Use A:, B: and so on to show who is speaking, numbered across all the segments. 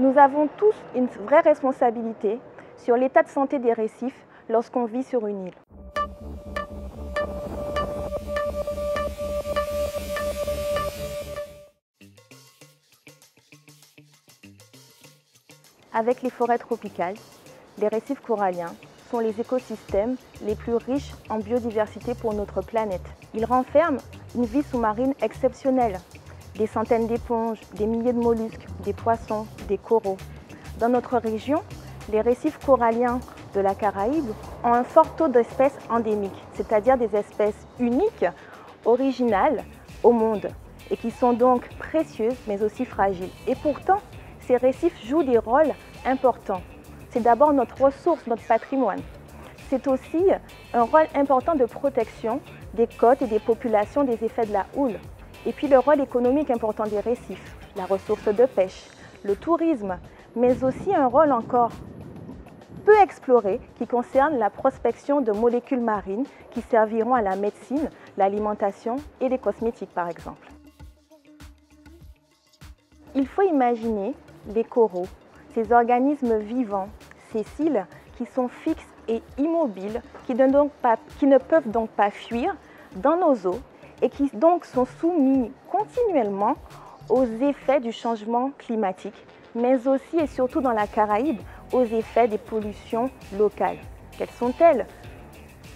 A: Nous avons tous une vraie responsabilité sur l'état de santé des récifs lorsqu'on vit sur une île. Avec les forêts tropicales, les récifs coralliens sont les écosystèmes les plus riches en biodiversité pour notre planète. Ils renferment une vie sous-marine exceptionnelle, des centaines d'éponges, des milliers de mollusques, des poissons, des coraux. Dans notre région, les récifs coralliens de la Caraïbe ont un fort taux d'espèces endémiques, c'est-à-dire des espèces uniques, originales au monde, et qui sont donc précieuses mais aussi fragiles. Et pourtant, ces récifs jouent des rôles importants. C'est d'abord notre ressource, notre patrimoine. C'est aussi un rôle important de protection des côtes et des populations des effets de la houle. Et puis le rôle économique important des récifs, la ressource de pêche, le tourisme, mais aussi un rôle encore peu exploré qui concerne la prospection de molécules marines qui serviront à la médecine, l'alimentation et les cosmétiques par exemple. Il faut imaginer les coraux, ces organismes vivants, ces cils qui sont fixes et immobiles, qui ne peuvent donc pas fuir dans nos eaux et qui donc sont soumis continuellement aux effets du changement climatique, mais aussi et surtout dans la Caraïbe, aux effets des pollutions locales. Quelles sont-elles?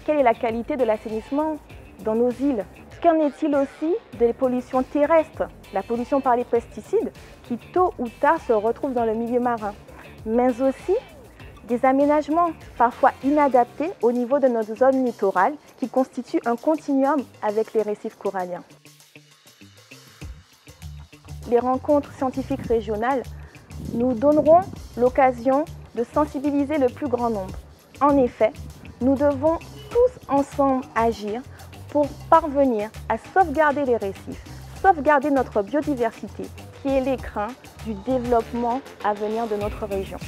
A: Quelle est la qualité de l'assainissement dans nos îles? Qu'en est-il aussi des pollutions terrestres, la pollution par les pesticides qui tôt ou tard se retrouvent dans le milieu marin, mais aussi des aménagements parfois inadaptés au niveau de notre zone littorale qui constituent un continuum avec les récifs coralliens. Les rencontres scientifiques régionales nous donneront l'occasion de sensibiliser le plus grand nombre. En effet, nous devons tous ensemble agir pour parvenir à sauvegarder les récifs, sauvegarder notre biodiversité, qui est l'écrin du développement à venir de notre région.